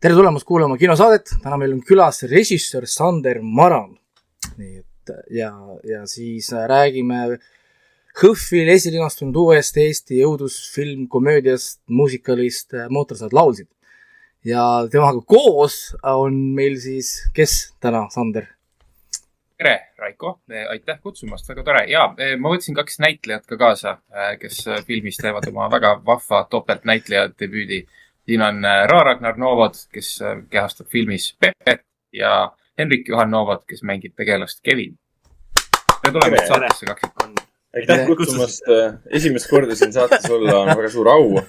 Tere tulemast kuulama kinosaadet. Täna meil on külas režissöör Sander Maran. Nii et, ja siis räägime HÖFFil esilinastunud uuest Eesti õudusfilm komöödiast, muusikalist Mootorsõidukid laulsid. Ja temaga koos on meil siis, kes täna, Sander? Tere, Raiko. Aitäh kutsumast, väga tore. Ja ma võtsin 2 näitlejat ka kaasa, kes filmis teevad oma väga vahva topeltnäitleja debüüdi. Siin on Ragnar Novod, kes kehastab filmis Pepet ja Henrik Johan Novod, kes mängib tegelast Kevin. Tere tulemast saatesse 2. Aitäh kutsumast. Esimest korda siin saates olla on väga suur au.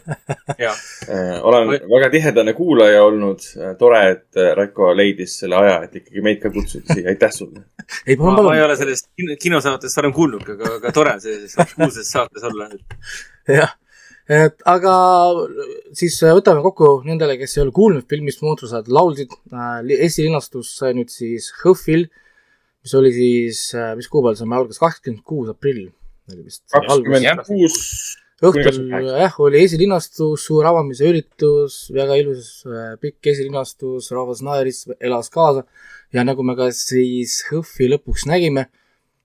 Olen väga tihedane kuulaja olnud. Tore, et Raiko leidis selle aja, et ikkagi meid ka kutsudi siia. Aitäh sulle. Ma ei ole sellest kinosaatest varem kuulnud, aga tore on see kuulses saates olla. Jah. Aga siis võtame kokku nendele, kes ei ole kuulnud filmist Mootorsõidukid laulsid. Esilinastus sai nüüd siis HÖFFil, mis oli siis, mis kuupäeval see algas, 26. aprill. 26. Õhtul oli esilinastus, suur avamise üritus, väga ilus pikk esilinastus, rahvas naeris, elas kaasa ja nagu me ka siis HÖFFi lõpuks nägime,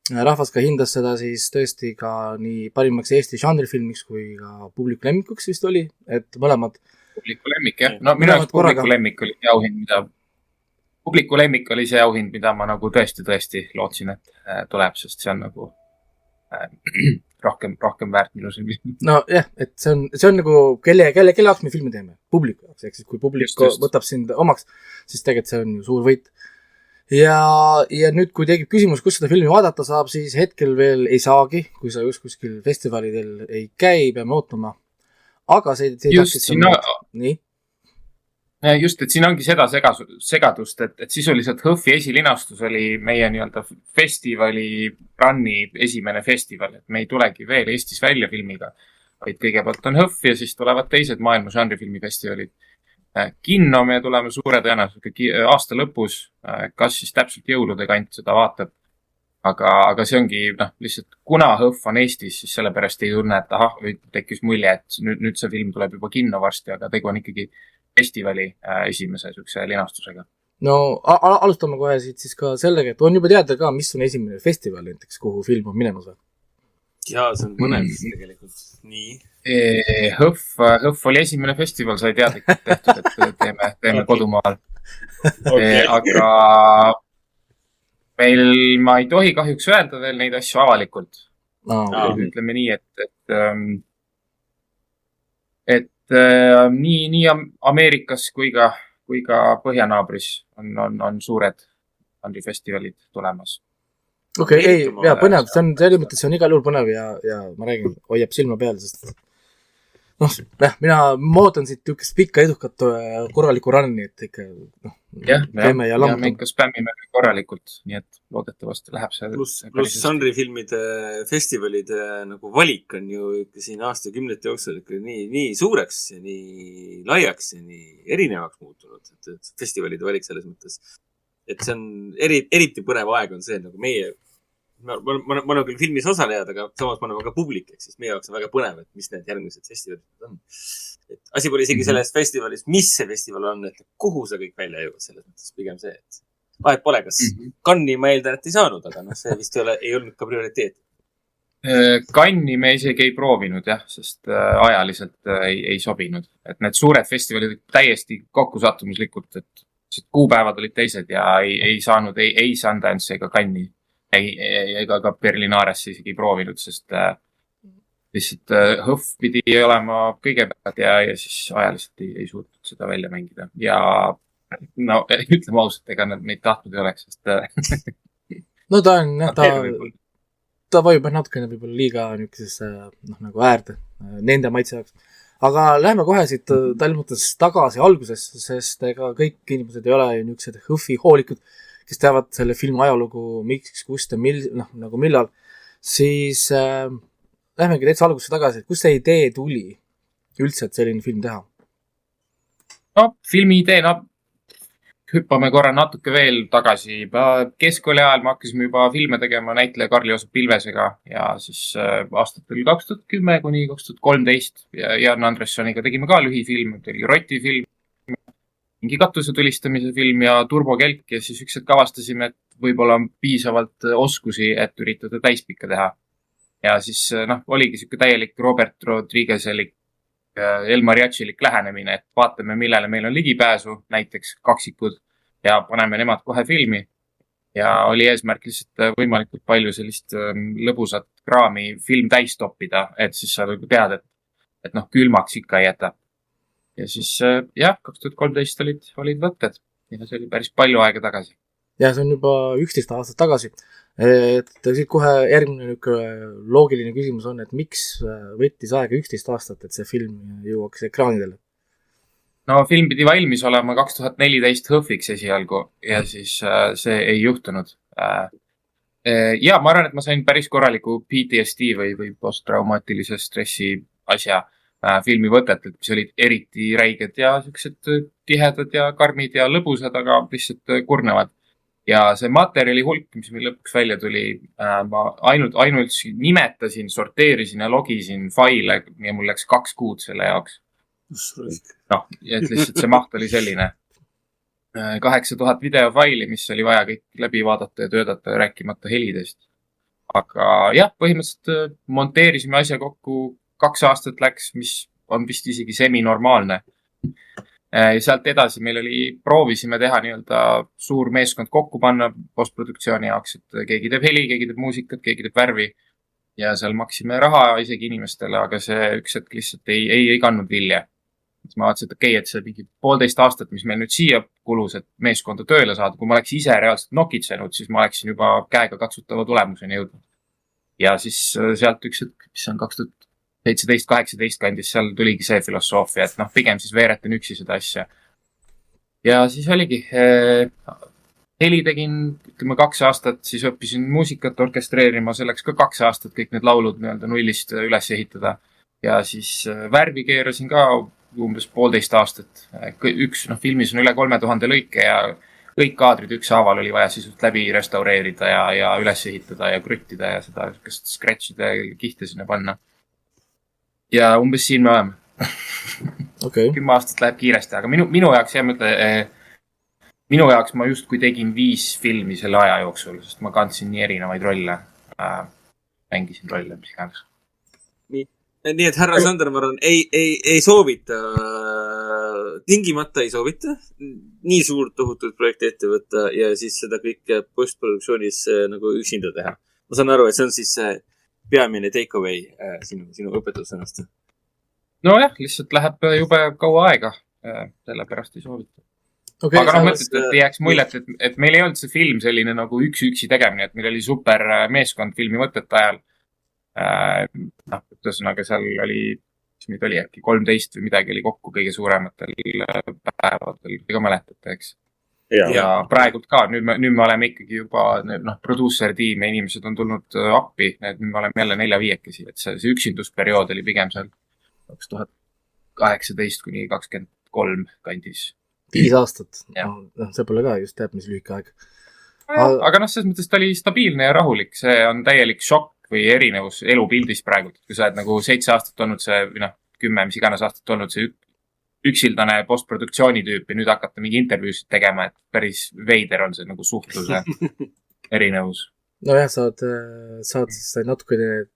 rahvas ka hindas seda siis tõesti ka nii parimaks Eesti žanrifilmiks kui ka publiku lemmikuks vist oli, et mõlemad. Publiku lemmik, jah. No minu jaoks publiku lemmik oli see auhind, publiku lemmik oli see auhind, mida ma nagu tõesti lootsin, et tuleb, sest see on nagu rohkem väärt minu silmis. No jah, et see on nagu kelle jaoks me filmi teeme? Publiku jaoks, ehk siis kui publik võtab sind omaks, siis tegelikult see on ju suur võit. Ja nüüd, kui tekib küsimus, kus seda filmi vaadata saab, siis hetkel veel ei saagi, kui sa just kuskil festivalidel ei käi, peame ootama. Aga see nii? Just, et siin ongi seda segadust, et sisuliselt HÖFFi esilinastus oli meie nii-öelda festivali runni esimene festival, et me ei tulegi veel Eestis välja filmiga, vaid kõigepealt on HÖFF ja siis tulevad teised maailma žanrifilmifestivalid. Kinno me tuleme suure tõenäosusega aasta lõpus, kas siis täpselt jõulude kant seda vaatab. Aga see ongi, lihtsalt kuna HÖFF on Eestis, siis sellepärast ei tunne, et tekkis mulje, et nüüd see film tuleb juba kinno varsti, aga tegu on ikkagi festivali esimese sükse linastusega. No alustame kohe siit siis ka sellega, et on juba teada ka, mis on esimene festival näiteks, kuhu film on minemas või? Jaa, see on mõnes tegelikult. Nii. HÖFF oli esimene festival, sai teadlikult tehtud, et teeme kodumaal. Aga ma ei tohi kahjuks öelda veel neid asju avalikult. Ütleme nii, et nii Ameerikas kui ka põhjanaabris on suured žanrifestivalid tulemas. Okei, põnev, see on igal juhul põnev ja ma räägin, hoiab silma peal, sest mina ootan siit tükest pikka edukat korralikku runni, et ikka teeme ja me ikka spämmime korralikult, nii et loodetavasti läheb see. Plus žanrifilmide festivalide nagu valik on ju siin aastakümnete jooksul ikka nii suureks ja nii laiaks ja nii erinevaks muutunud, et festivalide valik selles mõttes. Et see on eriti põnev aeg on see, nagu meie ma olen küll filmis osalejad, aga samas ma olen ka publik, ehk siis meie jaoks on väga põnev, et mis need järgmised festivalid on. Et asi pole isegi selles festivalis, mis see festival on, et kuhu see kõik välja jõuab, selles mõttes pigem see, et vahet pole, kas Cannes'i ma eeldan, et ei saanud, aga see vist ei olnud ka prioriteet. Cannes'i me isegi ei proovinud, sest ajaliselt ei sobinud. Et need suured festivalid täiesti kokkusattumuslikult, et kuupäevad olid teised ja ei saanud ei Sundance ega Cannes'i. Ega ka Berlinares isegi proovinud, sest lihtsalt HÖFF pidi olema kõigepealt ja siis ajaliselt ei suutnud seda välja mängida. Ja ütleme ausalt, ega nad meid tahtnud ei oleks, sest no ta vajub natukene võib-olla liiga niisugusesse nagu äärde nende maitse jaoks. Aga lähme kohe siit tal mõttes tagasi algusesse, sest ega kõik inimesed ei ole niisugused HÖFFi hoolikud, kes teavad selle filmi ajalugu, miks, kust ja nagu millal, siis lähmegi täitsa algusse tagasi, et kust see idee tuli üldse, et selline film teha? Filmi idee, hüppame korra natuke veel tagasi. Keskkooli ajal me hakkasime juba filme tegema näitleja Karl-Joosep Pilvesega ja siis aastatel 2010 kuni 2013 ja Jan Andressoniga tegime ka lühifilm, tegi Roti film. mingi katuse tulistamise film ja turbokelk ja siis üks hetk avastasime, et võib-olla on piisavalt oskusi, et üritada täispikka teha. Ja siis oligi siuke täielik Robert Rodriguez'elik El Mariachilik lähenemine, et vaatame, millele meil on ligipääsu, näiteks kaksikud ja paneme nemad kohe filmi. Ja oli eesmärk lihtsalt võimalikult palju sellist lõbusat kraami film täis toppida, et siis sa tead, et külmaks ikka ei jäta. Ja siis 2013 olid võtted ja see oli päris palju aega tagasi. Ja see on juba 11 aastat tagasi. Et siit kohe järgmine loogiline küsimus on, et miks võttis aega 11 aastat, et see film jõuaks ekraanidele? No film pidi valmis olema 2014 HÖFFiks esialgu ja siis see ei juhtunud. Ja ma arvan, et ma sain päris korraliku PTSD või posttraumaatilise stressi asja filmi võtetelt, mis olid eriti räiged ja siuksed tihedad ja karmid ja lõbusad, aga lihtsalt kurnevad. Ja see materjali hulk, mis meil lõpuks välja tuli, ma ainult nimetasin, sorteerisin ja logisin faile ja mul läks 2 kuud selle jaoks. Et lihtsalt see maht oli selline 8000 videofaili, mis oli vaja kõik läbi vaadata ja töödata ja rääkimata helidest. Aga jah, põhimõtteliselt monteerisime asja kokku 2 aastat läks, mis on vist isegi semi-normaalne. Ja sealt edasi meil proovisime teha nii-öelda suur meeskond kokku panna postproduktsiooni jaoks, et keegi teeb heli, keegi teeb muusikat, keegi teeb värvi ja seal maksime raha isegi inimestele, aga see üks hetk lihtsalt ei kandnud vilja. Ma vaatasin, et okei, et see mingi 1,5 aastat, mis meil nüüd siia kulus, et meeskonda tööle saada, kui ma oleks ise reaalselt nokitsenud, siis ma oleksin juba käega katsutava tulemuseni jõudnud. Ja siis sealt üks hetk, mis on 2017-18 kandis, seal tuligi see filosoofia, et pigem siis veeretan üksi seda asja. Ja siis oligi, heli tegin, 2 aastat, siis õppisin muusikat orkestreerima, selleks ka 2 aastat kõik need laulud nii-öelda nullist üles ehitada. Ja siis värvi keerasin ka umbes 1,5 aastat. Filmis on üle 3000 lõike ja kõik kaadrid ükshaaval oli vaja sisult läbi restaureerida ja üles ehitada ja kruttida ja seda scratch'ide kihte sinna panna. Ja umbes siin me oleme. Okay. 10 aastat läheb kiiresti, aga minu jaoks minu jaoks ma just kui tegin 5 filmi selle aja jooksul, sest ma kandsin nii erinevaid rolle. Mängisin rolle, mis iganes. Nii et härra Sander, ma arvan, ei soovita, tingimata ei soovita nii suurt tohutut projekti ette võtta ja siis seda kõike postproduktsioonis nagu üksinda teha. Ma saan aru, et see on siis peamine take away sinu õpetussõnast. Nojah, lihtsalt läheb jube kaua aega, sellepärast ei soovita. Okay, aga mõtled, et ei jääks muljet, et meil ei olnud see film selline nagu üksi tegemine, et meil oli super meeskond filmi võtete ajal. Ühesõnaga seal oli, mis meid oli äkki 13 või midagi oli kokku kõige suurematel päevadel, ega mäletate, eks. Ja praegult ka, nüüd me oleme ikkagi juba producer tiim ja inimesed on tulnud appi, nüüd me oleme jälle 4-5, et see üksindusperiood oli pigem seal 2018 kuni 2023 kandis. 5 aastat. See pole ka just teab, mis lühike aeg. Aga selles mõttes ta oli stabiilne ja rahulik, see on täielik šokk või erinevus elupildis praegu, kui sa oled nagu 7 aastat olnud see, 10, mis iganes aastat olnud see üksildane postproduktsiooni tüüp ja nüüd hakata mingi intervjuusid tegema, et päris veider on see nagu suhtluse erinevus. Nojah, saad siis natukene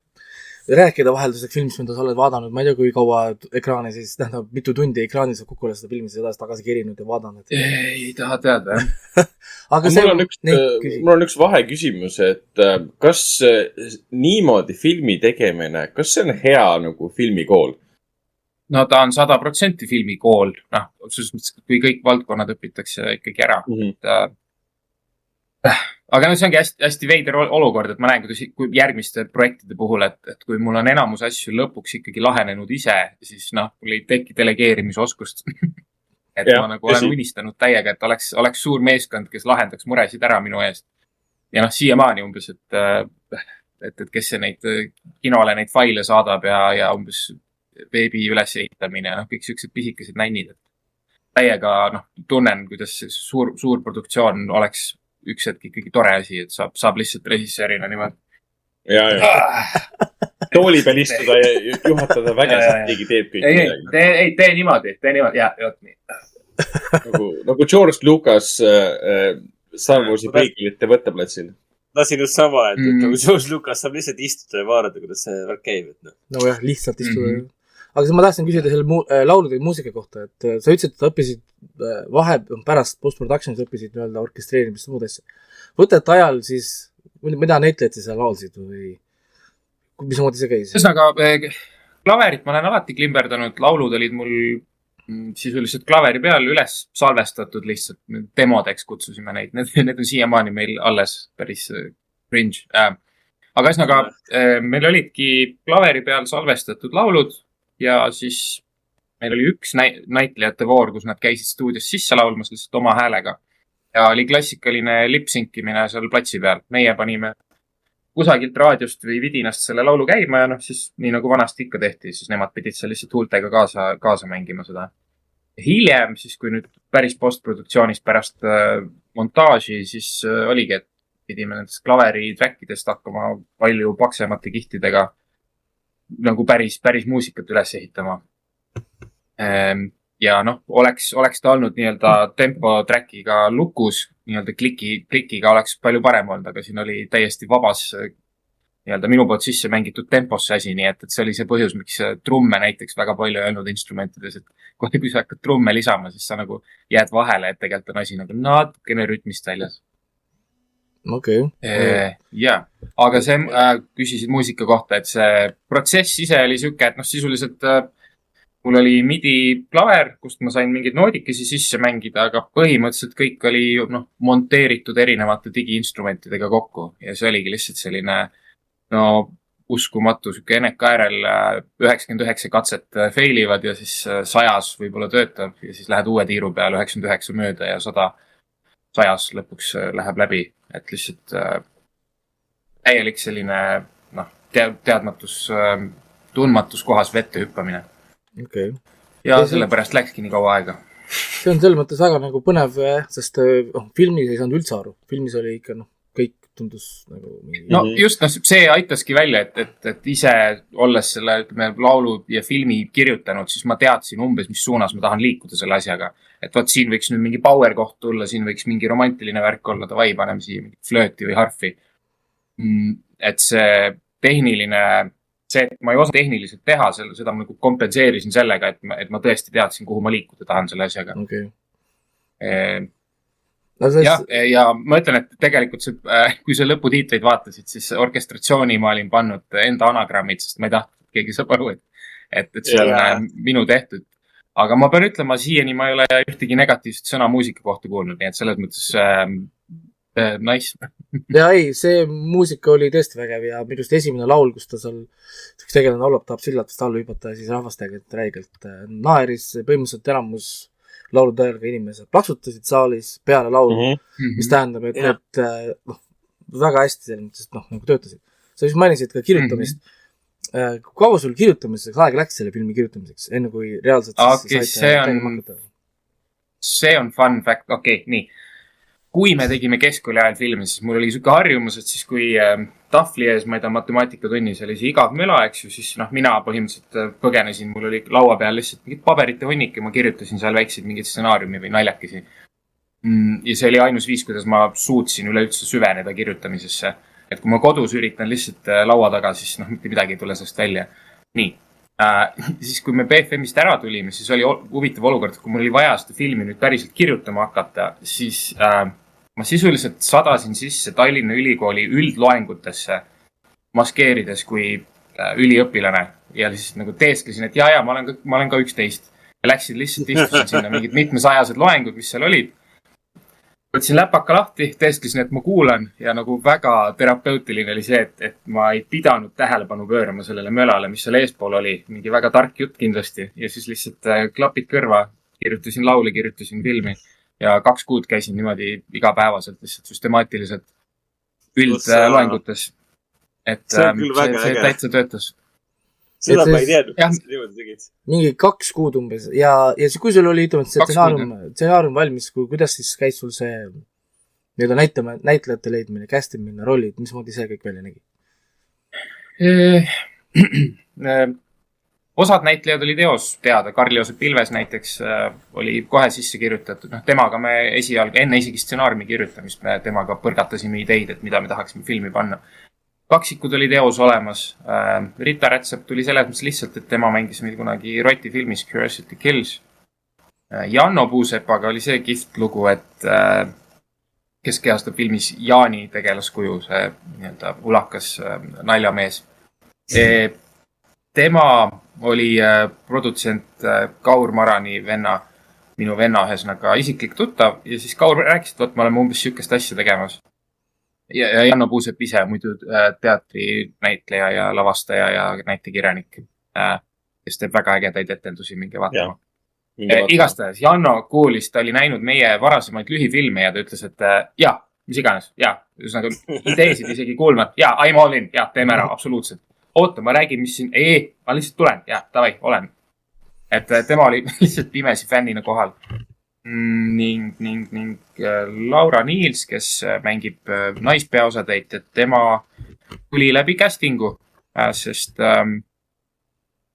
rääkida vahelduseks filmist, mida sa oled vaadanud, ma ei tea, kui kaua ekraani siis, tähendab, mitu tundi ekraani sa kokku oled seda filmi edasi tagasi kerinud ja vaadanud. Ei taha teada, Aga mul on üks vaheküsimus, et kas niimoodi filmi tegemine, kas see on hea nagu filmikool? No ta on 100% filmikool, selles mõttes, kui kõik valdkonnad õpitakse ikkagi ära. Aga see ongi hästi veider olukord, et ma näen, kui järgmiste projektide puhul, et kui mul on enamus asju lõpuks ikkagi lahenenud ise, siis mul ei teki delegeerimisoskust. Et ma nagu olen unistanud täiega, et oleks suur meeskond, kes lahendaks muresid ära minu eest. Ja siiamaani umbes, et kes see kinole neid faile saadab ja umbes veebi üles ehitamine, kõik sellised pisikesed nännid. Täiega tunnen, kuidas suur produktsioon oleks üks hetk ikkagi tore asi, et saab lihtsalt režissöörina niimoodi. Tooli peal istuda ja juhatada vägeselt, keegi teeb kõik midagi. Tee niimoodi, ja nii. nagu George Lucas Star Warsi prequelite võtteplatsil. Lasin just sama, et nagu George Lucas saab lihtsalt istuda ja vaadata, kuidas see värk käib. No jah, lihtsalt istuda. Aga ma tahtsin küsida selle laulude ja muusika kohta, et sa ütlesid, et õppisid pärast post-production'is õppisid nii-öelda orkestreerimist ja muud asja. Võtet ajal siis, mida näitlejad siis laulsid või mismoodi see käis? Ühesõnaga, klaverit ma olen alati klimberdanud, laulud olid mul sisuliselt klaveri peal üles salvestatud lihtsalt, demodeks kutsusime neid, need on siiamaani meil alles päris cringe. Aga ühesõnaga, meil olidki klaveri peal salvestatud laulud ja siis meil oli üks näitlejate voor, kus nad käisid stuudios sisse laulmas lihtsalt oma häälega. Ja oli klassikaline lipsinkimine seal platsi peal. Meie panime kusagilt raadiost või vidinast selle laulu käima ja siis nii nagu vanasti ikka tehti, siis nemad pidid seal lihtsalt huultega kaasa mängima seda. Hiljem, siis kui nüüd päris postproduktsioonis pärast montaaži, siis oligi, et pidime nendest klaveri trackidest hakkama palju paksemate kihtidega nagu päris muusikat üles ehitama. Ja oleks ta olnud nii-öelda tempo trackiga lukus, nii-öelda klikiga oleks palju parem olnud, aga siin oli täiesti vabas nii-öelda minu poolt sisse mängitud temposse asi, nii et see oli see põhjus, miks trumme näiteks väga palju ei olnud instrumentides, et kui sa hakkad trumme lisama, siis sa nagu jääd vahele, et tegelikult on asi nagu natukene rütmist väljas. Okei. Jaa, aga see küsisid muusika kohta, et see protsess ise oli siuke, et sisuliselt mul oli MIDI klaver, kust ma sain mingeid noodikesi sisse mängida, aga põhimõtteliselt kõik oli monteeritud erinevate digiinstrumentidega kokku ja see oligi lihtsalt selline uskumatu siuke NKRL 99 katset failivad ja siis 100 võib-olla töötab ja siis lähed uue tiiru peale 99 mööda ja 100 lõpuks läheb läbi, et lihtsalt täielik selline teadmatus, tundmatus kohas vette hüppamine. Okay. Ja sellepärast läkski nii kaua aega. See on selles mõttes väga nagu põnev, sest filmis ei saanud üldse aru. Filmis oli ikka kõik tundus nagu mingi... just, see aitaski välja, et ise olles selle laulu ja filmi kirjutanud, siis ma teadsin umbes, mis suunas ma tahan liikuda selle asjaga. Et vaat siin võiks nüüd mingi power koht tulla, siin võiks mingi romantiline värk olla, davai, paneme siia mingi flööti või harfi. Et see tehniline... See, et ma ei osa tehniliselt teha, seda ma nagu kompenseerisin sellega, et ma tõesti teadsin, kuhu ma liikuda tahan selle asjaga. Okay. Ja ma ütlen, et tegelikult kui sa lõputiitleid vaatasid, siis orkestratsiooni ma olin pannud enda anagrammid, sest ma ei tahtnud, et keegi saab aru, et see on minu tehtud. Aga ma pean ütlema, siiani ma ei ole ühtegi negatiivset sõna muusika kohta kuulnud, nii et selles mõttes nice. Ja ei, see muusika oli tõesti vägev ja minu just esimene laul, kus ta seal tegelane laulab, tahab sillatust alla hüpata ja siis rahvastega räigelt naeris, põhimõtteliselt enamus laulude ajal ka inimesed plaksutasid saalis peale laulu, mis tähendab, et need väga hästi selles mõttes, et nagu töötasid. Sa just mainisid ka kirjutamist. Kaua sul kirjutamiseks aeg läks selle filmi kirjutamiseks, enne kui reaalselt see on fun fact, okei, nii. Kui me tegime keskkooli ajal filmi, siis mul oli siuke harjumus, et siis kui tahvli ees, ma ei tea, matemaatikatunnis oli see igav möla, eks ju, siis mina põhimõtteliselt põgenesin, mul oli laua peal lihtsalt mingid paberite hunnik ja ma kirjutasin seal väikseid mingid stsenaariumi või naljakesi. Ja see oli ainus viis, kuidas ma suutsin üleüldse süveneda kirjutamisesse. Et kui ma kodus üritan lihtsalt laua taga, siis mitte midagi ei tule sellest välja. Nii. Siis kui me BFM-ist ära tulime, siis oli huvitav olukord, et kui mul oli vaja seda filmi nüüd päriselt kirjutama hakata, siis ma sisuliselt sadasin sisse Tallinna Ülikooli üldloengutesse maskeerides kui üliõpilane ja siis nagu teesklesin, et ja, ma olen ka 11 ja läksin lihtsalt istusin sinna mingid mitmesajased loengud, mis seal olid. Võtsin läpaka lahti, teesklesin, et ma kuulan ja nagu väga terapeutiline oli see, et ma ei pidanud tähelepanu pöörama sellele mölale, mis seal eespool oli. Mingi väga tark jutt kindlasti ja siis lihtsalt klapid kõrva, kirjutasin lauli, kirjutasin filmi ja 2 kuud käisin niimoodi igapäevaselt lihtsalt süstemaatiliselt üldloengutes. Et see täitsa töötas. Seda ma ei teadnud, et sa niimoodi tegid. Mingi 2 kuud umbes ja kui sul oli see stsenaarium valmis, kuidas siis käis sul see näitlejate leidmine, castimine, rollid, mismoodi see kõik välja nägi? osad näitlejad olid eos teada, Karl-Joosep Ilves näiteks oli kohe sisse kirjutatud, temaga me enne isegi stsenaariumi kirjutamist me temaga põrgatasime ideid, et mida me tahaksime filmi panna. Kaksikud olid eos olemas. Rita Rätsep tuli selles mõttes lihtsalt, et tema mängis meil kunagi Roti filmis Curiosity Kills. Janno Puusepaga oli see kihvt lugu, et kes kehastab filmis Jaani tegelaskuju, see nii-öelda ulakas naljamees. Tema oli produtsent Kaur Marani minu venna ühesõnaga isiklik tuttav ja siis Kaur rääkis, et me oleme umbes sükest asja tegemas. Ja Janno Puusep ise muidu teatrinäitleja ja lavastaja ja näitekirjanik, kes teeb väga ägedaid etendusi, minge vaatama. Igastahes, Janno kuulis, ta oli näinud meie varasemaid lühifilme ja ta ütles, et mis iganes, ühesõnaga ideesid isegi kuulma, I'm all in, teeme ära, absoluutselt. Oota, ma räägin, mis siin, ma lihtsalt tulen, davai, olen. Et tema oli lihtsalt pimesi fännina kohal. Ning Laura Niils, kes mängib naispeaosatäitjat, tema tuli läbi castingu, sest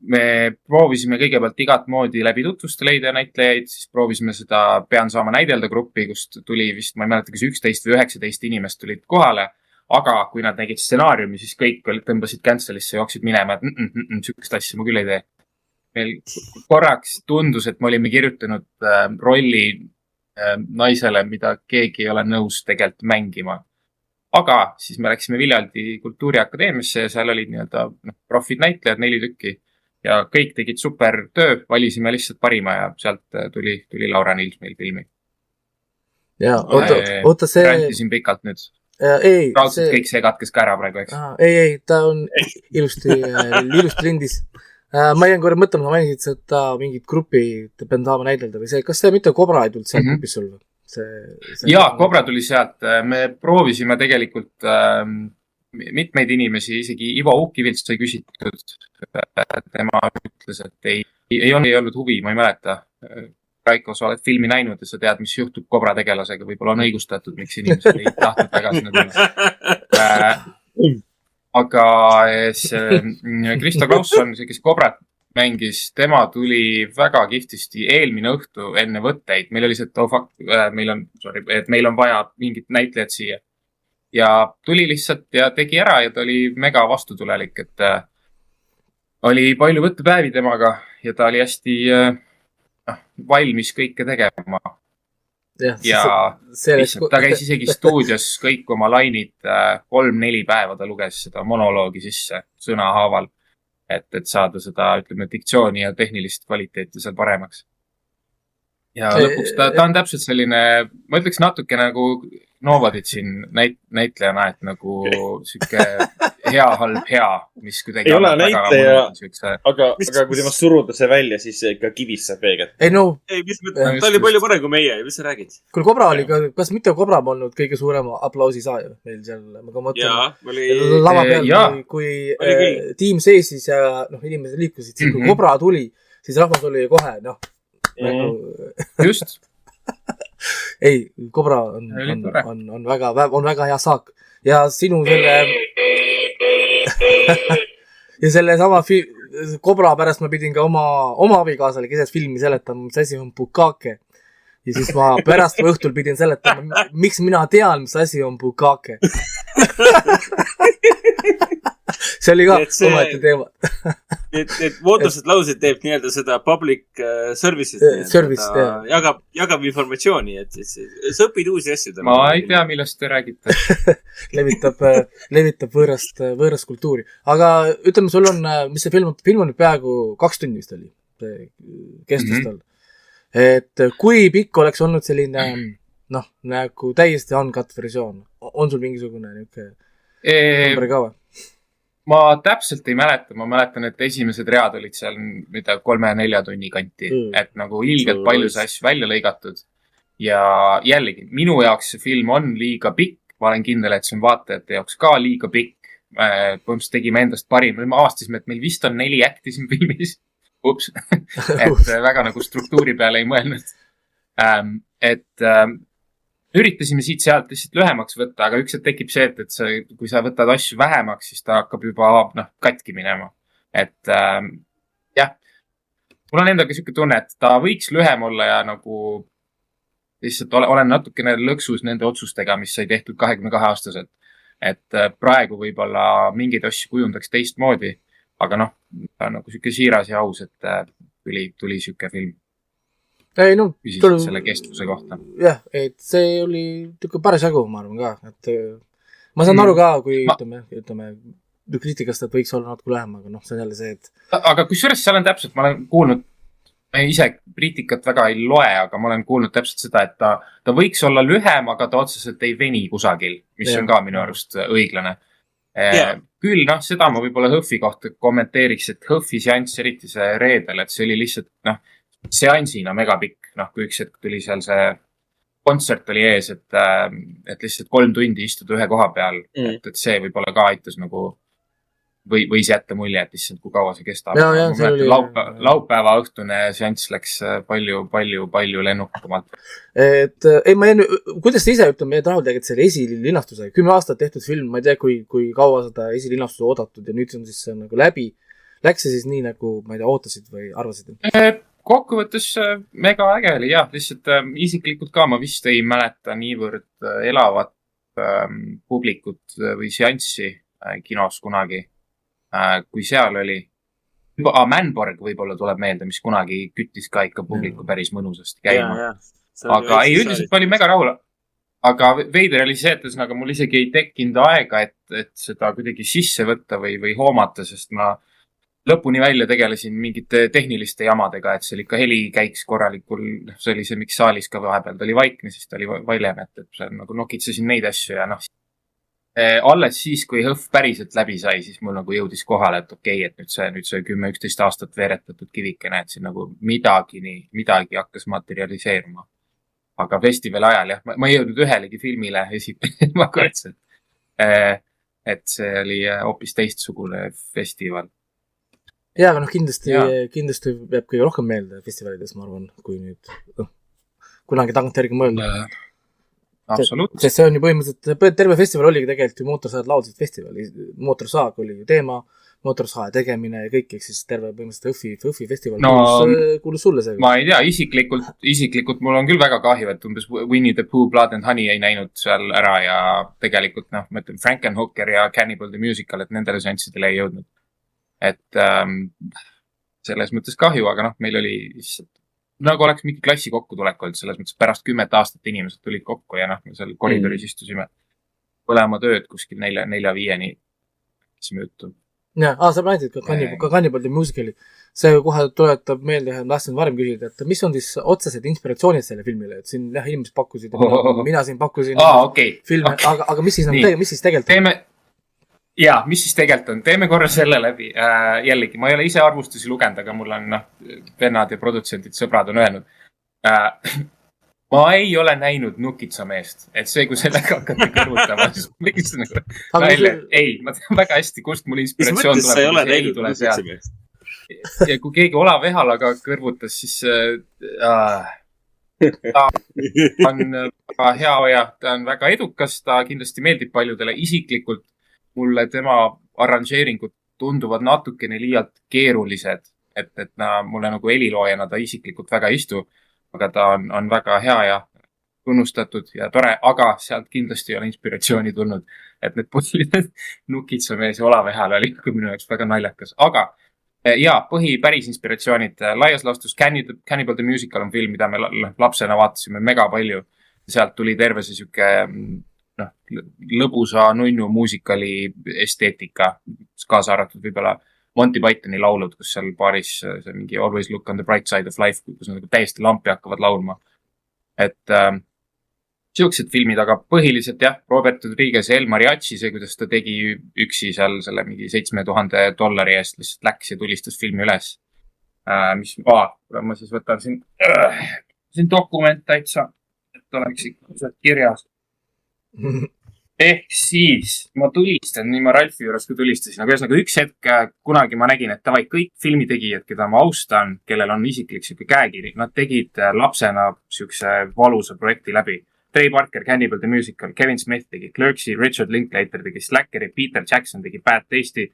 me proovisime kõigepealt igat moodi läbi tutvuste leida näitlejaid, siis proovisime seda Pean saama näidelda gruppi, kust tuli vist, ma ei mäleta, kas 11 või 19 inimest tulid kohale, aga kui nad nägid stsenaariumi, siis kõik tõmbasid cancelisse ja jooksid minema, et sükest asja ma küll ei tee. Meil korraks tundus, et me olime kirjutanud rolli naisele, mida keegi ei ole nõus tegelikult mängima. Aga siis me läksime Viljandi Kultuuriakadeemiasse ja seal olid nii-öelda profid näitlejad 4 tükki ja kõik tegid super töö, valisime lihtsalt parima ja sealt tuli Laura Niils meil filmi. Ja, oota see... Räntisin pikalt nüüd. Raudselt kõik segatkes ka ära praegu, eks? Ei, ta on ilusti lindis. Ma jäin korra mõtlema, ma mainisid seda mingit grupi, pean saama näidelda või see, kas see mitte Kobra ei tulnud sealt grupis sul või? Kobra tuli sealt, me proovisime tegelikult mitmeid inimesi, isegi Ivo Uukivils sai küsitud, tema ütles, et ei olnud huvi, ma ei mäleta. Raiko, sa oled filmi näinud ja sa tead, mis juhtub Kobra tegelasega, võib-olla on õigustatud, miks inimesed ei tahtnud väga sinna tulla. Aga Krista Klausson, kes Kobrat mängis, tema tuli väga kihvtisti eelmine õhtu enne võtteid. Meil oli see, et meil on vaja mingit näitlejat siia. Ja tuli lihtsalt ja tegi ära ja ta oli mega vastutulelik, et oli palju võttepäevi temaga ja ta oli hästi valmis kõike tegema. Ja ta käis isegi stuudios kõik oma lainid 3-4 päeva, ta luges seda monoloogi sisse sõnahaaval, et saada seda, ütleme, diktsiooni ja tehnilist kvaliteeti seal paremaks. Ja lõpuks ta on täpselt selline, ma ütleks natuke nagu Novodit siin näitlejana, et nagu siuke hea, halb, hea, mis kuidagi... Ei ole näitleja, aga kui temast suruda see välja, siis ikka kivis saab veeget. Ei, ta oli palju parem kui meie, mis sa räägid? Kui Kobra oli ka, kas mitte Kobra polnud kõige suurema aplausi saaja meil seal? Lava peal, kui tiim seisis ja inimesed liikusid, siis kui Kobra tuli, siis rahvas oli kohe, Just. Ei, Kobra on väga hea saak. Ja sinu selle sama Kobra pärast ma pidin ka oma abikaasale keset filmi seletama, mis asi on bukake. Ja siis ma pärast õhtul pidin seletama, miks mina tean, mis asi on bukake. See oli ka omaette teema. Need moodused laused teeb nii-öelda seda public services. Jagab informatsiooni, et sa õpid uusi asju. Ma ei tea, millest te räägite. levitab võõrast kultuuri. Aga ütleme, sul on, mis see film on nüüd peaaegu 2 tundi vist oli kestus tal. Et kui pikk oleks olnud selline, nagu täiesti uncut versioon? On sul mingisugune numbri ka või? Ma täpselt ei mäleta, ma mäletan, et esimesed read olid seal 3-4 tunni kanti, et nagu ilgelt palju see asju välja lõigatud. Ja jällegi, minu jaoks see film on liiga pikk, ma olen kindel, et see on vaatajate jaoks ka liiga pikk. Põhimõtteliselt tegime endast parim, me avastasime, et meil vist on 4 acti siin filmis. Ups, et väga nagu struktuuri peale ei mõelnud. Et üritasime siit-sealt lihtsalt lühemaks võtta, aga üks tekib see, et kui sa võtad asju vähemaks, siis ta hakkab juba katki minema. Et jah, mul on endaga siuke tunne, et ta võiks lühem olla ja nagu lihtsalt olen natukene lõksus nende otsustega, mis sai tehtud 22-aastaselt. Et praegu võib-olla mingeid asju kujundaks teistmoodi, aga noh, nagu siuke siiras ja aus, et tuli siuke film. Ei, no, küsisid selle kestvuse kohta. Jah, et see oli tükku päris jagu, ma arvan ka. Et ma saan aru ka, kui ütleme kriitikast, et võiks olla natuke lühem, aga noh, see on jälle see, et... Aga kusjuures seal on täpselt, ma olen kuulnud, ma ise kriitikat väga ei loe, aga ma olen kuulnud täpselt seda, et ta võiks olla lühem, aga ta otseselt ei veni kusagil, mis on ka minu arust õiglane. Küll, noh, seda ma võib-olla Hõhvi kohta kommenteeriks, et Hõhvi seanss, eriti see reedel, et see oli lihtsalt, noh, seansina megapikk, noh, kui üks hetk tuli seal see kontsert oli ees, et lihtsalt 3 tundi istuda ühe koha peal, et see võib-olla ka aitas nagu võis jätta mulje, et issand, kui kaua see kestab. Laupäeva õhtune seanss läks palju lennukamalt. Et ei, kuidas te ise ütleme, et Rahul tegelikult selle esilinastuse, 10 aastat tehtud film, ma ei tea, kui kaua seda esilinastuse oodatud ja nüüd on siis nagu läbi. Läks see siis nii, nagu, ma ei tea, ootasid või arvasid? Kokkuvõttes mega äge oli, jah, lihtsalt isiklikult ka ma vist ei mäleta niivõrd elavat publikut või seanssi kinos kunagi. Kui seal oli, Manborg võib-olla tuleb meelde, mis kunagi küttis ka ikka publiku päris mõnusasti käima. Aga ei, üldiselt ma olin mega rahul. Aga veider oli see, et ühesõnaga mul isegi ei tekkinud aega, et seda kuidagi sisse võtta või hoomata, sest ma lõpuni välja tegelesin mingite tehniliste jamadega, et see oli ikka heli käiks korralikul, see oli see, miks saalis ka vahepeal, ta oli vaikne, siis ta oli vailem, et see nagu nokitsesin neid asju ja noh, alles siis, kui Hõhv päriselt läbi sai, siis mul nagu jõudis kohale, et okei, et nüüd see 10-11 aastat veeretatud kivikene, et siin nagu midagi hakkas materialiseeruma. Aga festivali ajal, jah, ma ei jõudnud ühelegi filmile esimakordselt. Et see oli hoopis teistsugune festival. Ja, aga noh, kindlasti jääb kõige rohkem meelde festivalides, ma arvan, kui nüüd kunagi tagantjärgi mõelda. Absoluutselt. Sest see on ju põhimõtteliselt, terve festival oligi tegelikult ju mootorsaad laulsid festivali. Mootorsaag oli ju teema, mootorsaad tegemine ja kõik, eks siis terve põhimõtteliselt Hõhvi festival kuulus sulle see. Ma ei tea, isiklikult mul on küll väga kahju, et umbes Winnie the Pooh, Blood and Honey ei näinud seal ära ja tegelikult, noh, ma ütlen Frankenhooker ja Cannibal the Musical, et nendele seanssidele ei jõudnud. Et selles mõttes kahju, aga noh, meil oli lihtsalt nagu oleks mingi klassi kokkutulek olnud, selles mõttes pärast 10 aastat inimesed tulid kokku ja noh, me seal koridoris istusime põlema tööd kuskil 4-5-ni juttu. Ja, sa plaanitid ka Cannibal the Musicali. See kohe tuletab meelde ja tahtsin varem küsida, et mis on siis otsesed inspiratsioonid selle filmile, et siin jah, inimesed pakkusid, mina siin pakkusin filme, aga mis siis tegelikult on? Jaa, mis siis tegelikult on? Teeme korra selle läbi. Jällegi, ma ei ole ise arvustusi lugenud, aga mul on vennad ja produtsendid, sõbrad on öelnud. Ma ei ole näinud Nukitsameest, et see, kui sellega hakati kõrvutama, ei, ma tean väga hästi, kust mul inspiratsioon tuleb. Mis mõttes sa ei ole näinud Nukitsameest? Ja kui keegi Olav Ehalaga kõrvutas, siis ta on väga hea ja ta on väga edukas, ta kindlasti meeldib paljudele isiklikult. Mulle tema arranžeeringud tunduvad natukene liialt keerulised, et mulle nagu heliloojana ta isiklikult väga istu, aga ta on väga hea ja tunnustatud ja tore, aga sealt kindlasti ei ole inspiratsiooni tulnud, et need põhiliselt Nukitsamees ja Olav Ehal oli minu jaoks väga naljakas, aga ja päris inspiratsioonid, laias laastus Cannibal the Musical on film, mida me lapsena vaatasime mega palju, sealt tuli terve see siuke lõbusa nunnu muusikali esteetika, kaasa arvatud võib-olla Monty Pythoni laulud, kus seal paaris see mingi Always Look on the Bright Side of Life, kus nad täiesti lampi hakkavad laulma. Et siuksed filmid, aga põhiliselt jah, Robert Rodriguez El Mariachi, see, kuidas ta tegi üksi seal selle mingi $7,000 eest, lihtsalt läks ja tulistas filmi üles. Ma siis võtan siin dokument täitsa, et oleks ikka kirjas. Ehk siis ma tulistan, nii ma Ralfi juures kui tulistasin, aga ühesõnaga üks hetk kunagi ma nägin, et tavai kõik filmitegijad, keda ma austan, kellel on isiklik siuke käekiri, nad tegid lapsena siukse valusa projekti läbi. Trey Parker, Cannibal the Musical, Kevin Smith tegi Clerksy, Richard Linklater tegi Slackeri, Peter Jackson tegi Bad Tasty,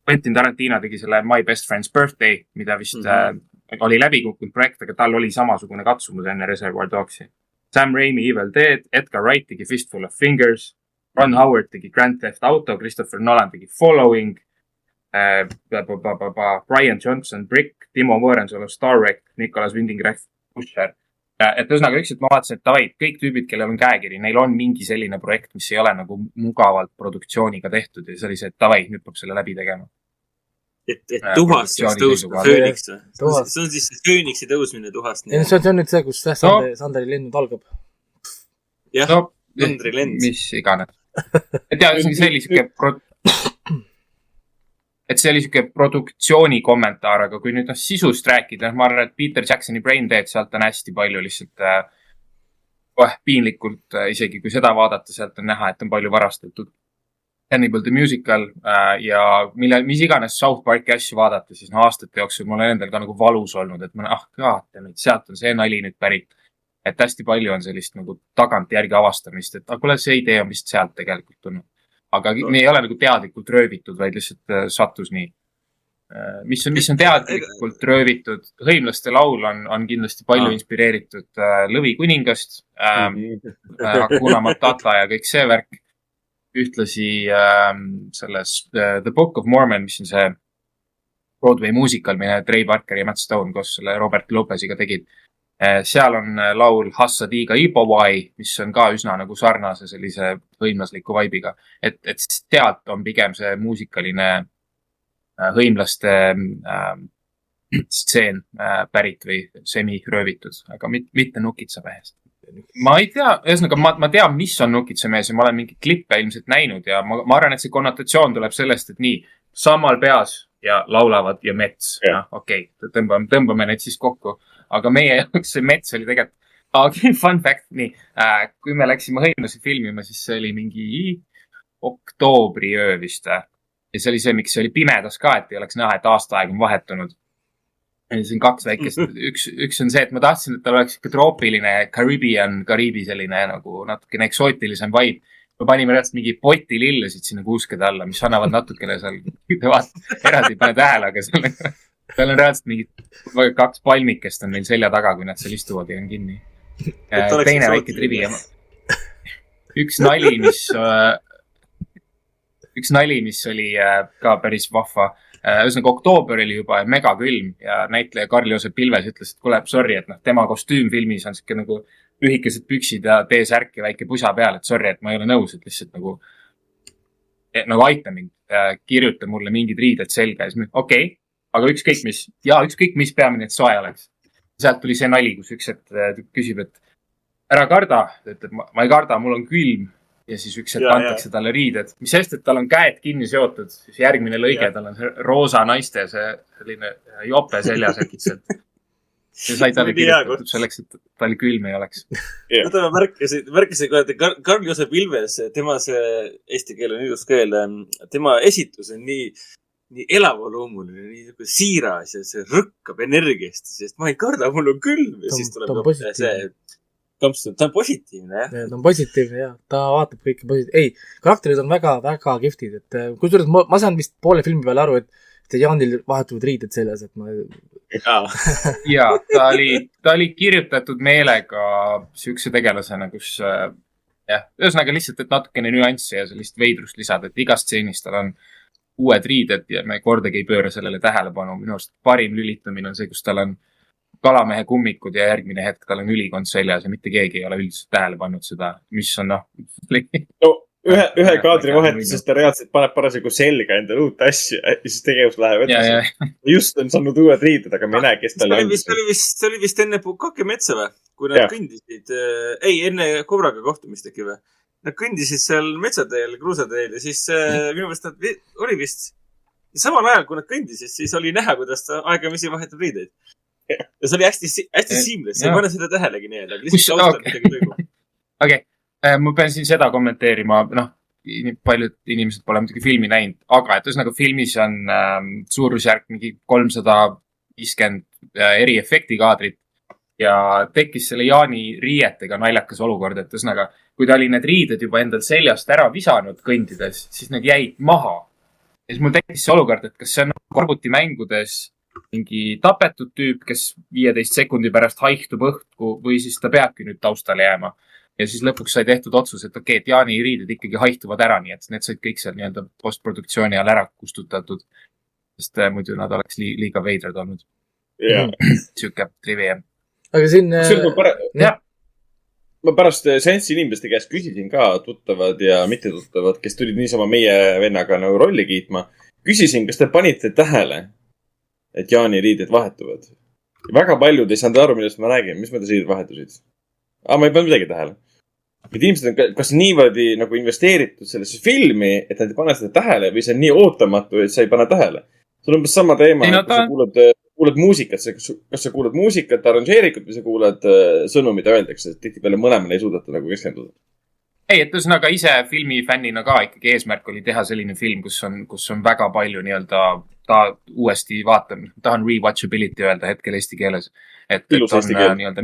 Quentin Tarantino tegi selle My Best Friend's Birthday, mida vist oli läbikukkunud projekt, aga tal oli samasugune katsumus enne Reservoir Dogsi. Sam Raimi Evil Dead, Edgar Wright tegi Fistful of Fingers, Ron Howard tegi Grand Theft Auto, Christopher Nolan tegi Following, Brian Johnson Brick, Timo Võõrensalu Star Wreck, Nicholas Winding Refn Pusher. Et üsnaga ükselt ma vaatasin, et tavai, kõik tüübid, kellel on käekiri, neil on mingi selline projekt, mis ei ole nagu mugavalt produktsiooniga tehtud ja see oli see, et tavai, nüüd peab selle läbi tegema. Et tuhast siis tõusma Fööniks või? See on siis Fööniksi tõusmine tuhast. See on nüüd see, kus Sanderi lennud algab. Jah, Sandri lend. Mis iganes. Et jah, see oli siuke produktsiooni kommentaar, aga kui nüüd sisust rääkida, ma arvan, et Peter Jacksoni Brain Dead sealt on hästi palju lihtsalt piinlikult, isegi kui seda vaadata, sealt on näha, et on palju varastatud. Hannibal the Musical ja mis iganes South Parki asju vaadata, siis aastate jooksul mul on endal ka nagu valus olnud, et ma sealt on see nali nüüd pärit. Et hästi palju on sellist nagu tagant järgi avastamist, et kuule, see idee on vist sealt tegelikult tulnud. Aga me ei ole nagu teadlikult röövitud, vaid lihtsalt sattus nii. Mis on teadlikult röövitud? Hõimlaste laul on kindlasti palju inspireeritud Lõvi kuningast, Hakuna Matata ja kõik see värk. Ühtlasi selles The Book of Mormon, mis on see Broadway muusikal, mille Trey Parker ja Matt Stone koos selle Robert Lopesiga tegid. Seal on laul Hassadiga Ibowai, mis on ka üsna nagu sarnase sellise hõimlasliku vaibiga. Et sealt on pigem see muusikaline hõimlaste stseen pärit või semi-röövitud, aga mitte Nukitsameest. Ma ei tea, ühesõnaga ma tean, mis on Nukitsamees ja ma olen mingi klippe ilmselt näinud ja ma arvan, et see konnotatsioon tuleb sellest, et nii, sammal peas ja laulavad ja mets. Okei, tõmbame need siis kokku. Aga meie jaoks see mets oli tegelikult, fun fact, nii, kui me läksime hõimlasi filmima, siis see oli mingi oktoobriöö vist. Ja see oli see, miks see oli pimedas ka, et ei oleks näha, et aastaaeg on vahetunud. Ja siin kaks väikest, üks on see, et ma tahtsin, et tal oleks ikka troopiline Kariibi selline nagu natukene eksootilisem vibe. Me panime reaalselt mingi poti lillesid sinna kuuskede alla, mis annavad natukene seal, eraldi ei pane tähele, aga seal on reaalselt mingi 2 palmikest on neil selja taga, kui nad seal istuvad ja on kinni. Teine väike trivi. Üks nali, mis oli ka päris vahva. Ühesõnaga oktoober oli juba mega külm ja näitleja Karl-Joosep Pilves ütles, et kuule, sorry, et tema kostüümfilmis on siuke nagu lühikesed püksid ja T-särk ja väike pusa peal, et sorry, et ma ei ole nõus, et lihtsalt nagu aita mind, kirjuta mulle mingid riided selga ja siis okei, aga ükskõik mis peamine, et soe oleks. Sealt tuli see nali, kus üks küsib, et ära karda, ütleb, ma ei karda, mul on külm. Ja siis üks antakse talle riided. Mis sest, et tal on käed kinni seotud, siis järgmine lõige, tal on roosa naiste selline jope seljas äkitselt. See sai talle kirjutatud selleks, et tal külm ei oleks. Ma märkasin kohe, et Karl-Joosep Pilves, tema see eesti keele on ilus keel, tema esitus on nii elavloomuline, nii siiras ja see rõkkab energiast, sest ma ei karda, mul on külm ja siis tuleb see ta on positiivne, jah? Ta on positiivne, jah. Ta vaatab kõike positiivne. Ei, karakterid on väga, väga kihvtid. Kusjuures ma saan vist poole filmi peale aru, et Jaanil vahetuvad riided seljas, et ma... Ja, ta oli kirjutatud meelega sükse tegelasena, kus ühesõnaga lihtsalt, et natukene nüanssi ja sellist veidrust lisada, et igast stseenist tal on uued riided ja me kordagi ei pööra sellele tähelepanu. Minu arust parim lülitamine on see, kus tal on kalamehe kummikud ja järgmine hetk tal on ülikond seljas ja mitte keegi ei ole üldse tähele pannud seda, mis on ühe kaadri vahetusest ta reaalselt paneb parasjagu selga endale uut asju ja siis tegevus läheb edasi. Just on saanud uued riided, aga me ei näe, kes talle on. See oli vist enne Pukake metsa või? Kui nad kõndisid, enne Kobraga kohtumist äkki või? Nad kõndisid seal metsateel, kruusateel ja siis minu meelest nad oli vist samal ajal, kui nad kõndisid, siis oli näha, kuidas ta aegamisi vahetab riideid. Ja see oli hästi seamless, ei pane seda tähelegi nii, aga lihtsalt austab midagi toimu. Okei, ma pean siin seda kommenteerima, paljud inimesed pole muidugi filmi näinud, aga et ühesõnaga filmis on suurusjärk mingi 350 eri efekti kaadrit ja tekkis selle Jaani riietega naljakas olukord, et ühesõnaga, kui ta oli need riided juba endal seljast ära visanud kõndides, siis need jäid maha. Ja siis mul tekkis see olukord, et kas see on arvutimängudes mingi tapetud tüüp, kes 15 sekundi pärast haihtub õhku või siis ta peabki nüüd taustale jääma. Ja siis lõpuks sai tehtud otsus, et okei, et Jaani riided ikkagi haihtuvad ära, nii et need said kõik seal nii-öelda postproduktsiooni all ära kustutatud. Sest muidu nad oleks liiga veidrad olnud. Siuke trivia. Aga siin... Ma pärast Sensi inimeste käest küsisin ka tuttavad ja mittetuttavad, kes tulid niisama meie vennaga nagu rolli kiitma. Küsisin, kas te panite tähele, et Jaani riided vahetuvad? Väga paljud ei saanud aru, millest ma räägin. Mis mõttes riided vahetusid? Ma ei pannud midagi tähele. Et inimesed on kas niimoodi nagu investeeritud sellesse filmi, et nad ei pane seda tähele või see on nii ootamatu, et sa ei pane tähele. See on umbes sama teema, et sa kuuled muusikat, kas sa kuuled muusikat, arranžeerikut või sa kuuled sõnu, mida öeldakse, et tihti peale mõlemale ei suudata nagu keskenduda. Ei, et ühesõnaga ise filmi fännina ka ikkagi eesmärk oli teha selline film, kus on väga palju nii-öelda uuesti vaatan, tahan rewatchability öelda hetkel eesti keeles. Et on nii-öelda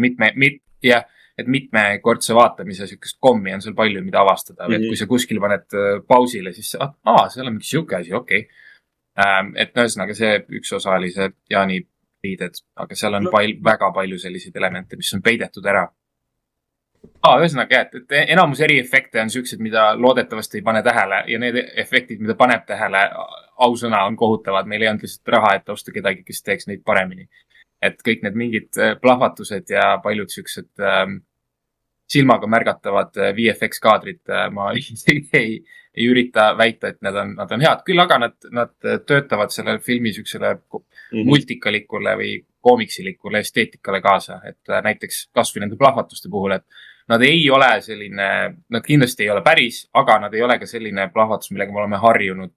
et mitmekordse vaatamise sükest kommi on seal palju, mida avastada. Et kui sa kuskil paned pausile, siis seal on mingi siuke asi, okei. Et ühesõnaga see üks osa oli see Jaani riided, aga seal on väga palju selliseid elemente, mis on peidetud ära. Ühesõnaga, et enamus eriefekte on siuksed, mida loodetavasti ei pane tähele ja need efektid, mida paneb tähele, ausõna on kohutavad. Meil ei olnud lihtsalt raha, et osta kedagi, kes teeks neid paremini. Et kõik need mingid plahvatused ja paljud siuksed silmaga märgatavad VFX kaadrid ma ei ürita väita, et nad on head. Küll aga nad töötavad selle filmi siuksele multikalikule või koomiksilikule esteetikale kaasa. Et näiteks kasvõi nende plahvatuste puhul, et nad ei ole selline, nad kindlasti ei ole päris, aga nad ei ole ka selline plahvatus, millega me oleme harjunud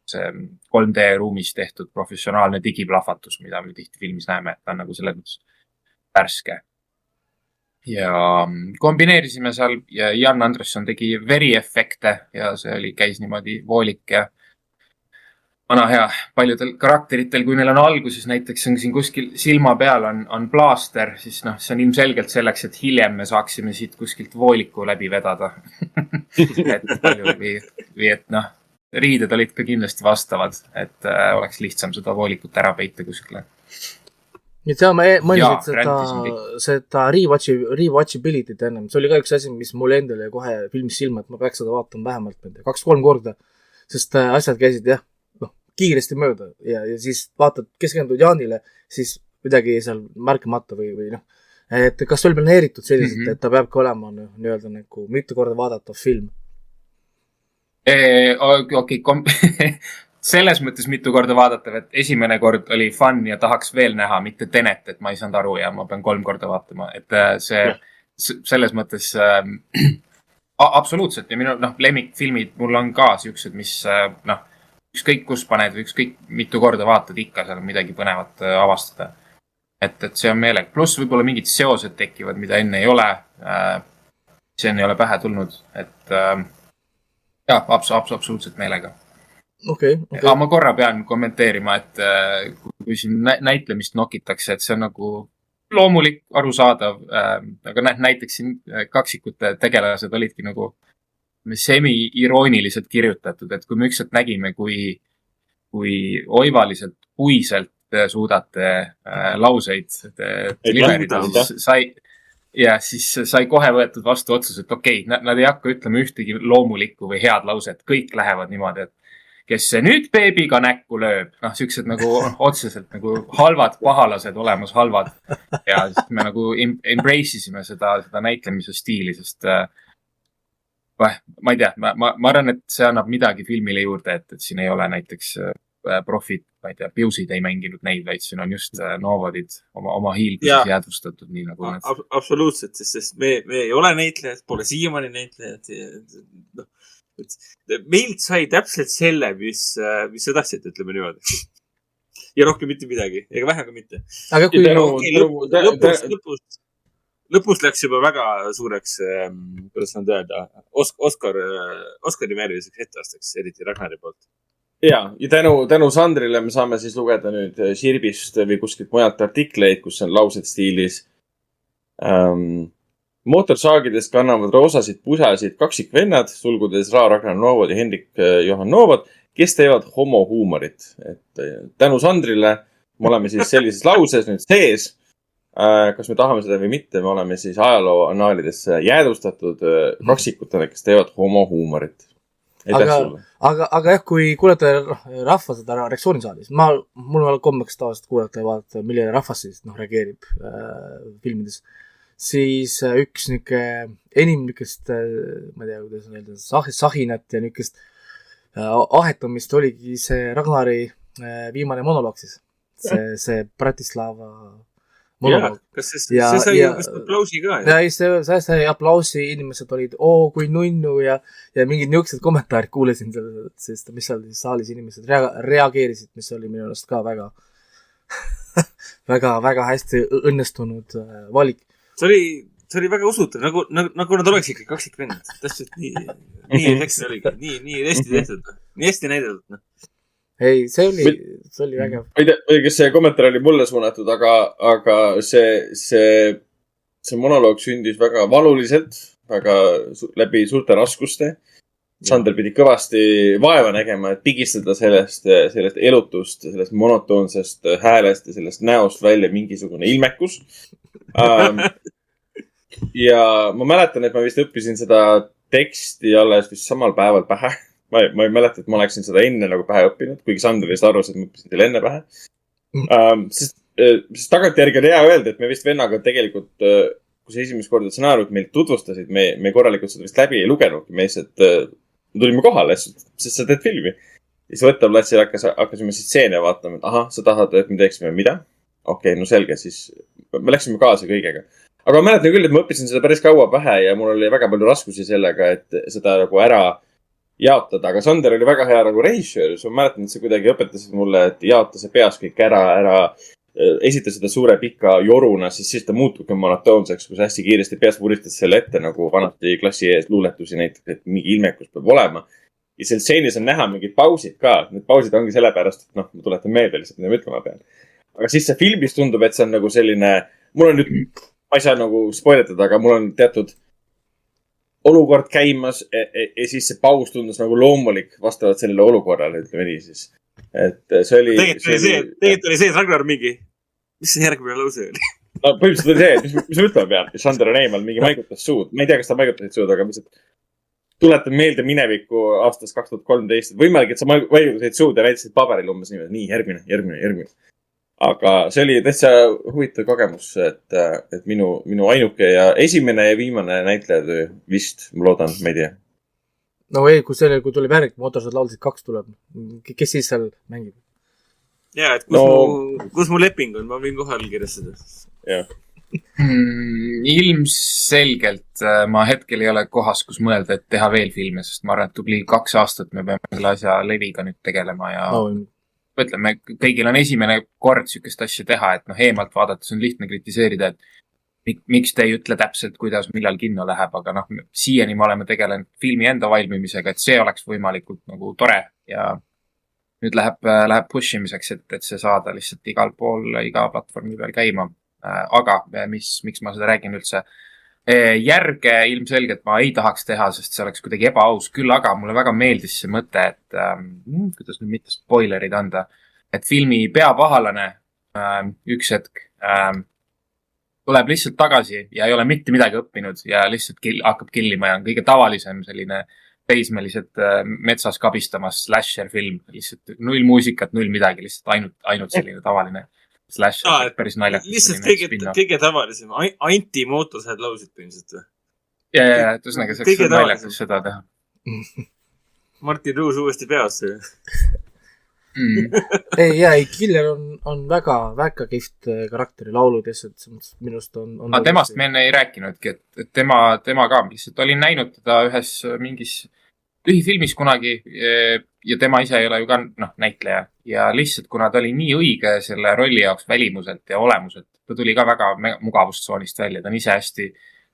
see 3D ruumis tehtud professionaalne digiplahvatus, mida me tihti filmis näeme, et ta on nagu selles mõttes värske. Ja kombineerisime seal ja Jan Andresson tegi veriefekte ja see käis niimoodi voolik ja vana hea paljudel karakteritel, kui neil on alguses näiteks on siin kuskil silma peal on plaaster, siis see on ilmselgelt selleks, et hiljem me saaksime siit kuskilt vooliku läbi vedada. Et palju või et riided olid ka kindlasti vastavad, et oleks lihtsam seda voolikut ära peita kuskile. Nüüd ma mõnisid seda rewatchability't ennem. See oli ka üks asi, mis mul endale kohe filmis silma, et ma peaks seda vaatama vähemalt 2-3 korda, sest asjad käisid kiiresti mööda ja siis vaatad, keskendud Jaanile, siis midagi seal märkamata või et kas oli planeeritud selliselt, et ta peabki olema nii-öelda nagu mitu korda vaadatav film? Okei, selles mõttes mitu korda vaadatav, et esimene kord oli fun ja tahaks veel näha, mitte Tenet, et ma ei saanud aru ja ma pean 3 korda vaatama, et selles mõttes absoluutselt ja minu lemmikfilmid mul on ka siuksed, mis ükskõik kus paned või ükskõik mitu korda vaatad, ikka seal on midagi põnevat avastada. Et see on meelega. Pluss võib-olla mingid seosed tekivad, mida enne ei ole. See ei ole pähe tulnud, et absoluutselt meelega. Okay. Aga ma korra pean kommenteerima, et kui siin näitlemist nokitakse, et see on nagu loomulik, arusaadav, aga näiteks siin kaksikute tegelased olidki nagu semi-irooniliselt kirjutatud, et kui me ükselt nägime, kui oivaliselt, puiselt suudate lauseid liverida, siis sai kohe võetud vastu otsus, et okei, nad ei hakka ütlema ühtegi loomulikku või head lauset, kõik lähevad niimoodi, et kes see nüüd beebiga näkku lööb, siuksed nagu otseselt nagu halvad pahalased olemas halvad ja siis me nagu embrace isime seda näitlemise stiili, sest ma ei tea, ma arvan, et see annab midagi filmile juurde, et siin ei ole näiteks profid, ma ei tea, Piusid ei mänginud neid, vaid siin on just Novodid oma hiilguses jäädvustatud, nii nagu need. Absoluutselt, sest me ei ole näitlejad, pole siiamaani näitlejad. Meilt sai täpselt selle, mis sa tahtsid, ütleme niimoodi. Ja rohkem mitte midagi, ega vähem ka mitte. Aga kui lõpus läks juba väga suureks, kuidas nad öelda, Oscari vääriliseks etteasteks, eriti Ragnari poolt. Ja tänu Sandrile me saame siis lugeda nüüd Sirbist või kuskilt mujalt artikleid, kus on laused stiilis. Mootorsaagidest kannavad roosasid pusasid kaksikvennad, sulgudes Ragnar Novod ja Hendrik Johan Novod, kes teevad homohuumorit, et tänu Sandrile me oleme siis sellises lauses nüüd sees. Kas me tahame seda või mitte, me oleme siis ajaloo annaalidesse jäädustatud kaksikutena, kes teevad homohuumorit. Aga jah, kui kuulete rahva seda reaktsioonisaalis, mul on kombeks tavaliselt kuulata ja vaadata, milline rahvas siis reageerib filmides, siis üks niuke enim niukest, ma ei tea, kuidas öelda, sahinat ja niukest ahetumist oligi see Ragnari viimane monoloog siis. See Bratislava monoloog. Kas see sai ju vist aplausi ka? Ja see sai aplausi, inimesed olid, kui nunnu ja mingid niuksed kommentaarid kuulesin, sest mis seal saalis inimesed reageerisid, mis oli minu arust ka väga väga hästi õnnestunud valik. See oli väga usutav, nagu nad oleks ikka kaksikvennad. Täpselt nii efektne oligi, nii hästi tehtud, nii hästi näidatud. Ei, see oli vägev. Ma ei tea, kas see kommentaar oli mulle suunatud, aga see monoloog sündis väga valuliselt, väga läbi suurte raskuste. Sander pidi kõvasti vaeva nägema, et pigistada sellest elutust, sellest monotoonsest häälest ja sellest näost välja mingisugune ilmekus. Ja ma mäletan, et ma vist õppisin seda teksti alles vist samal päeval pähe. Ma ei mäleta, et ma oleksin seda enne nagu pähe õppinud, kuigi Sander vist arvas, et ma õppisin teile enne pähe. Sest tagantjärgi on hea öelda, et me vist vennaga tegelikult, kui see esimest korda stsenaariumit meil tutvustasid, me korralikult seda vist läbi ei lugenudki. Me lihtsalt tulime kohale, sest sa teed filmi. Ja siis võttaplatsil hakkasime siis stseene vaatama, et sa tahad, et me teeksime mida? Okei, no selge, siis me läksime kaasa kõigega. Aga ma mäletan küll, et ma õppisin seda päris kaua pähe ja mul oli väga palju raskusi sellega, et seda nagu ära jaotada. Aga Sander oli väga hea nagu režissöör. Ma mäletan, et sa kuidagi õpetasid mulle, et jaota see peas kõik ära esita seda suure pika joruna, siis ta muutubki monotoonseks, kus hästi kiiresti peas vuristad selle ette, nagu vanasti klassi ees luuletusi näiteks, et mingi ilmekus peab olema. Ja seal stseenis on näha mingid pausid ka. Need pausid ongi sellepärast, et ma tuletan meelde lihtsalt, mida ma ütlema pean. Aga siis see filmis tundub, et see on nagu selline, mul on nüüd, ma ei saa nagu spoiletada, aga mul on teatud olukord käimas ja siis see paus tundus nagu loomulik vastavalt sellele olukorrale, ütleme nii siis. Et see oli... Tegelikult oli see, et Ragnar mingi, mis see järgmine lause oli? No põhimõtteliselt oli see, mis ma ütlema pean. Sander on eemal mingi maigutas suud. Ma ei tea, kas ta maigutasid suud, aga lihtsalt tuletan meelde minevikku aastast 2013. Võimalik, et sa maigutasid suud ja näitasid paberil umbes nii, järgmine. Aga see oli täitsa huvitav kogemus, et minu ainuke ja esimene ja viimane näitleja vist, ma loodan, ma ei tea. No ei, kui tuli värk, Motorsad laulsid 2 tuleb. Kes siis seal mängib? Jaa, et kus mu leping on, ma võin kohe allkirjastada. Jah. Ilmselgelt ma hetkel ei ole kohas, kus mõelda, et teha veel filme, sest ma arvan, et tubli 2 aastat me peame selle asja leviga nüüd tegelema ja mõtleme, kõigil on esimene kord sükest asja teha, et eemalt vaadates on lihtne kritiseerida, et miks te ei ütle täpselt, kuidas, millal kinno läheb, aga siiani me oleme tegelenud filmi enda valmimisega, et see oleks võimalikult nagu tore ja nüüd läheb push imiseks, et see saada lihtsalt igal pool, iga platvormi peal käima. Aga miks ma seda räägin üldse? Järge ilmselgelt ma ei tahaks teha, sest see oleks kuidagi ebaaus, küll aga mulle väga meeldis see mõte, et kuidas nüüd mitte spoilerid anda, et filmi peapahalane üks hetk tuleb lihtsalt tagasi ja ei ole mitte midagi õppinud ja lihtsalt hakkab killima ja on kõige tavalisem selline teismelised metsas kabistamas slasher film, lihtsalt 0 muusikat, 0 midagi, lihtsalt ainult selline tavaline slasher, päris naljakas. Lihtsalt kõige tavalisem, anti-Motorsad lausid põhimõtteliselt või? Ja, et üsnagi saaks naljakas seda teha. Martin Ruus uuesti peasse. Ei, Killer on väga kihvt karakteri laulud ja minust on... Aga temast me enne ei rääkinudki, et tema ka lihtsalt olin näinud teda ühes mingis lühifilmis kunagi ja tema ise ei ole ju ka näitleja ja lihtsalt kuna ta oli nii õige selle rolli jaoks välimuselt ja olemuselt, ta tuli ka väga mugavustsoonist välja, ta on ise hästi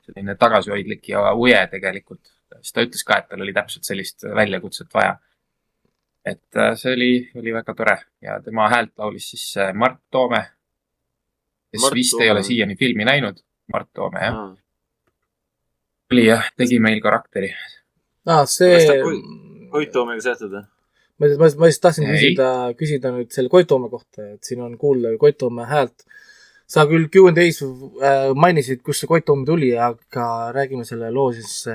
selline tagasihoidlik ja uje tegelikult. Siis ta ütles ka, et tal oli täpselt sellist väljakutset vaja. Et see oli väga tore ja tema häält laulis siis Mart Toome, kes vist ei ole siiani filmi näinud. Mart Toome, jah. Oli jah, tegi meil karakteri. See... Koit Toomega seotud, või? ma just tahtsin küsida nüüd selle Koit Toome kohta, et siin on kuulda Koit Toome häält. Sa küll Q&A's mainisid, kus see Koit Toome tuli, aga räägime selle loo siis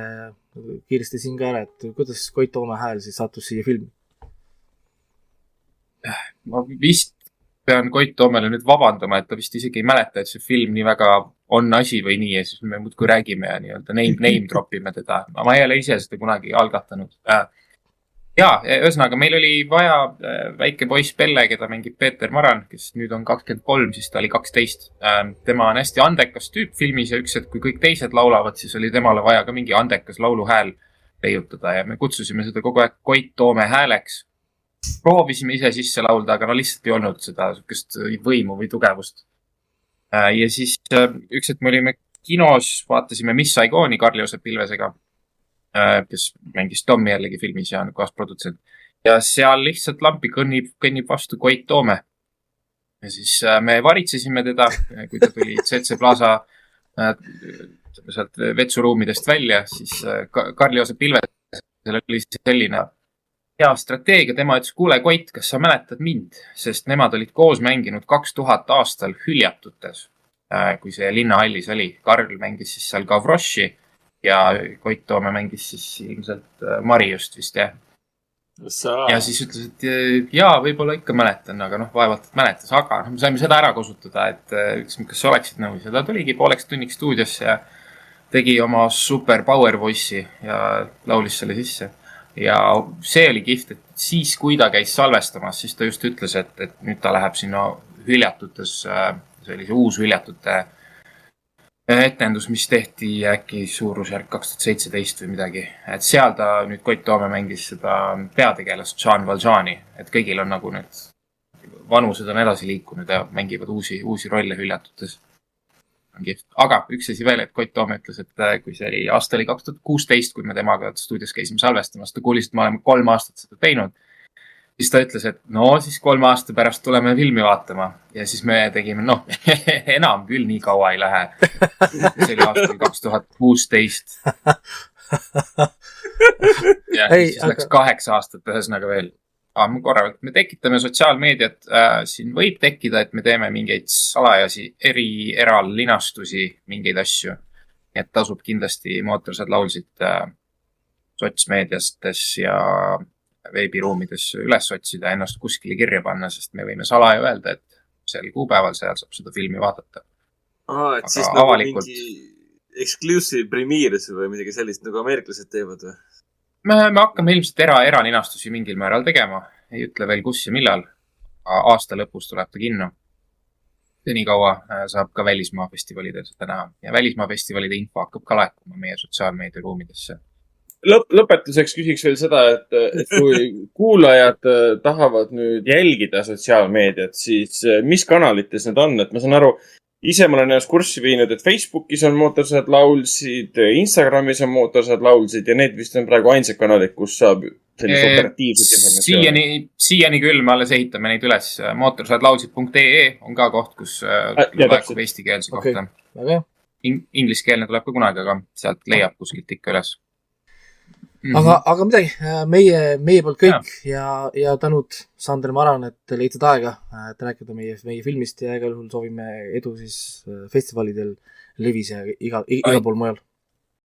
kiiresti siin ka ära, et kuidas Koit Toome hääl siis sattus siia filmi? Ma vist pean Koit Toomele nüüd vabandama, et ta vist isegi ei mäleta, et see film nii väga on asi või nii ja siis me muudkui räägime ja nii-öelda name dropime teda. Ma ei ole ise seda kunagi algatanud. Ühesõnaga, meil oli vaja väike poiss Pelle, keda mängib Peeter Maran, kes nüüd on 23, siis ta oli 12. Tema on hästi andekas tüüp filmis ja üks, et kui kõik teised laulavad, siis oli temale vaja ka mingi andekas lauluhääl leiutada ja me kutsusime seda kogu aeg Koit Toome hääleks. Proovisime ise sisse laulda, aga lihtsalt ei olnud seda võimu või tugevust. Ja siis üks, et me olime kinos, vaatasime Mis Saigooni Karl-Joosep Ilvesega, kes mängis Tommi jällegi filmis ja on kaasprodutsent. Ja seal lihtsalt lampi kõnnib vastu Koit Toome. Ja siis me varitsesime teda, kui ta tuli CC Plaza sealt vetsuruumidest välja, siis Karl-Joosep Ilves oli selline hea strateegia. Tema ütles, kuule Koit, kas sa mäletad mind? Sest nemad olid koos mänginud 2000 aastal Hüljatutes, kui see linnahallis oli. Karl mängis siis seal Gavroši ja Koit Toome mängis siis ilmselt Mariust vist, jah. Ja siis ütles, et võib-olla ikka mäletan, aga vaevalt, et mäletas. Aga me saime seda ära kasutada, et kas sa oleksid nõus. Ja ta tuligi pooleks tunniks stuudiosse ja tegi oma super power voice'i ja laulis selle sisse. Ja see oli kihvt, et siis, kui ta käis salvestamas, siis ta just ütles, et nüüd ta läheb sinna Hüljatutes, see oli see uus Hüljatute etendus, mis tehti äkki suurusjärk 2017 või midagi. Et seal ta nüüd Koit Toome mängis seda peategelast Jean Valjeani, et kõigil on nagu need vanused on edasi liikunud ja mängivad uusi rolle Hüljatutes. Aga üks asi veel, et Koit Toome ütles, et kui see oli aasta oli 2016, kui me temaga stuudios käisime salvestamas, ta kuulis, et me oleme 3 aastat seda teinud. Siis ta ütles, et siis 3 aasta pärast tuleme filmi vaatama. Ja siis me tegime, enam küll nii kaua ei lähe. See oli aastal 2016. Ja siis läks 8 aastat ühesõnaga veel. Me tekitame sotsiaalmeediat, siin võib tekkida, et me teeme mingeid salajasi eralinastusi, mingeid asju. Et tasub kindlasti Mootorsad laulsid sotsmeediastes ja veebiruumides üles otsida, ennast kuskile kirja panna, sest me võime salaja öelda, et sel kuupäeval seal saab seda filmi vaadata. Et siis nagu avalikult mingi exclusive premieres või midagi sellist, nagu ameeriklased teevad või? Me hakkame ilmselt eralinastusi mingil määral tegema. Ei ütle veel kus ja millal. Aasta lõpus tuleb ta kinno. Ja nii kaua saab ka välismaa festivalide seda näha. Ja välismaa festivalide info hakkab ka laekuma meie sotsiaalmeedia ruumidesse. Lõpetuseks küsiks veel seda, et kui kuulajad tahavad nüüd jälgida sotsiaalmeediat, siis mis kanalites need on? Et ma saan aru, ise ma olen ennast kurssi viinud, et Facebookis on Mootorsad laulsid, Instagramis on Mootorsad laulsid ja need vist on praegu ainsad kanalid, kus saab sellist operatiivset informatsiooni. Siiani küll me alles ehitame neid üles. Mootorsadlaulsid.ee on ka koht, kus laekub eestikeelse kohta. Ingliskeelne tuleb ka kunagi, aga sealt leiab kuskilt ikka üles. Aga midagi, meie poolt kõik ja tänud Sander Maran, et leidsid aega, et rääkida meie filmist ja igal juhul soovime edu siis festivalidel Levis ja igal pool mujal.